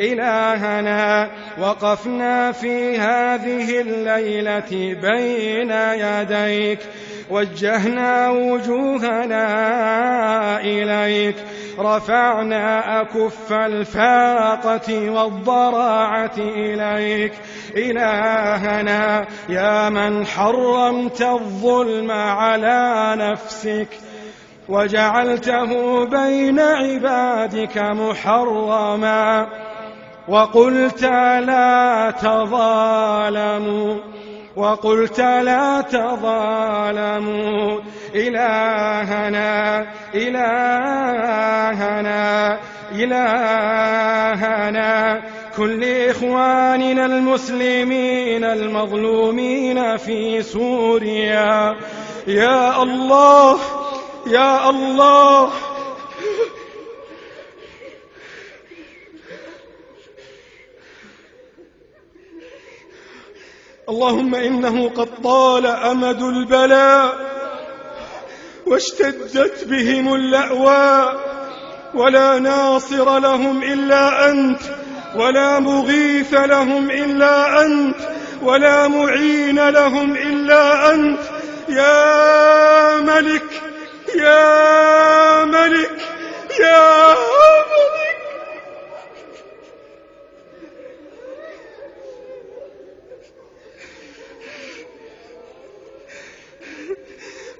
إلهنا وقفنا في هذه الليلة بين يديك، وجهنا وجوهنا إليك، رفعنا أكف الفاقة والضراعة إليك. إلهنا يا من حرمت الظلم على نفسك وجعلته بين عبادك محرما، وقلت لا تظالموا، وقلت لا تظالموا. إلهنا إلهنا إلهنا كن لإخواننا المسلمين المظلومين في سوريا. يا الله يا الله، اللهم إنه قد طال أمد البلاء واشتدت بهم اللأواء، ولا ناصر لهم إلا أنت، ولا مغيث لهم إلا أنت، ولا معين لهم إلا أنت. يا ملك يا ملك يا ملك.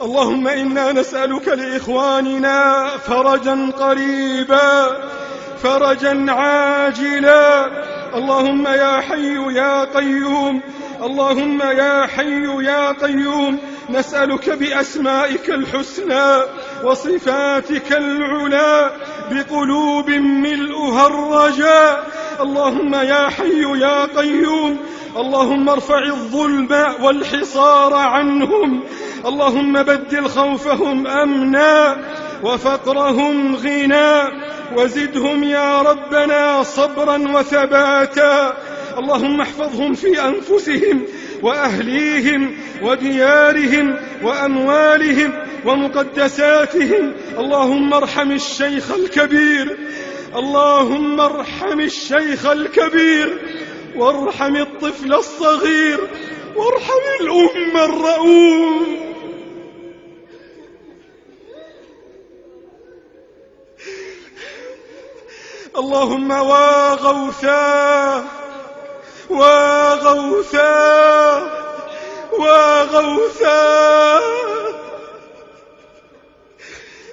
اللهم إنا نسألك لإخواننا فرجا قريبا، فرجا عاجلا. اللهم يا حي يا قيوم، اللهم يا حي يا قيوم، نسألك بأسمائك الحسنى وصفاتك العلى بقلوب ملؤها الرجاء. اللهم يا حي يا قيوم، اللهم ارفع الظلم والحصار عنهم، اللهم بدل خوفهم أمنا وفقرهم غنى، وزدهم يا ربنا صبرا وثباتا. اللهم احفظهم في أنفسهم وأهليهم وديارهم وأموالهم ومقدساتهم. اللهم ارحم الشيخ الكبير، اللهم ارحم الشيخ الكبير، وارحم الطفل الصغير، وارحم الأم الرؤوف. اللهم واغوثا واغوثا واغوثا.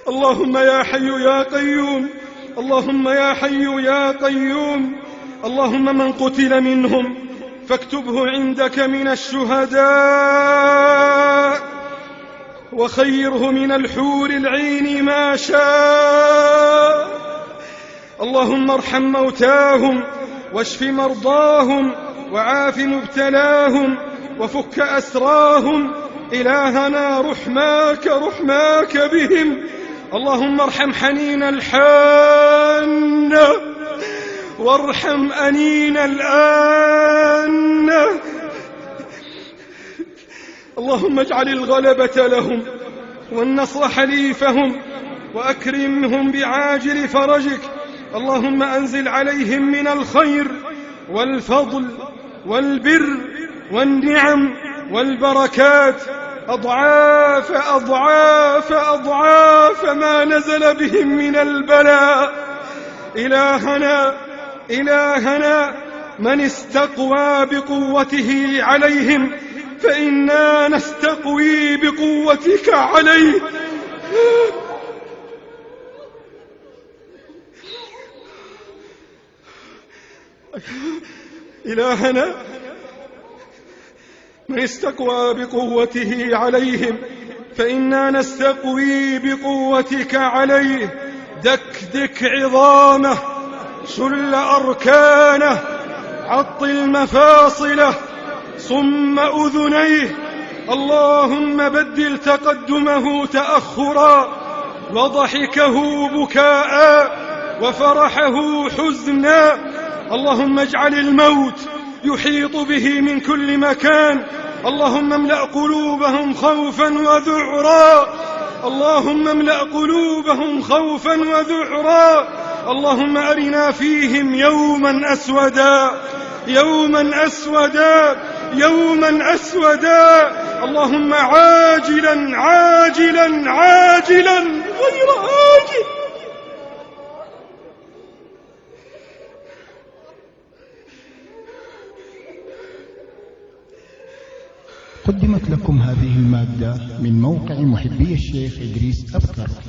اللهم يا حي يا قيوم، اللهم يا حي يا قيوم. اللهم من قتل منهم فاكتبه عندك من الشهداء، وخيره من الحور العين ما شاء. اللهم ارحم موتاهم واشف مرضاهم وعاف مبتلاهم وفك أسراهم. إلهنا رحماك بهم. اللهم ارحم حنين الحان وارحم أنين الآن. اللهم اجعل الغلبة لهم والنصر حليفهم، وأكرمهم بعاجل فرجك. اللهم أنزل عليهم من الخير والفضل والبر والنعم والبركات أضعاف أضعاف أضعاف ما نزل بهم من البلاء. إلهنا من استقوى بقوته عليهم فإنا نستقوي بقوتك عليه. إلهنا من استقوى بقوته عليهم فإنا نستقوي بقوتك عليه. دكدك عظامه، شل أركانه، عطل مفاصله، صم أذنيه. اللهم بدل تقدمه تأخرا، وضحكه بكاء، وفرحه حزنا. اللهم اجعل الموت يحيط به من كل مكان. اللهم املأ قلوبهم خوفا وذعرا، اللهم املأ قلوبهم خوفا وذعرا. اللهم أرنا فيهم يوما أسودا، يوما أسودا، يوما أسودا، اللهم عاجلا عاجلا عاجلا غير آجل. قدمت لكم هذه المادة من موقع محبي الشيخ إدريس أبكر.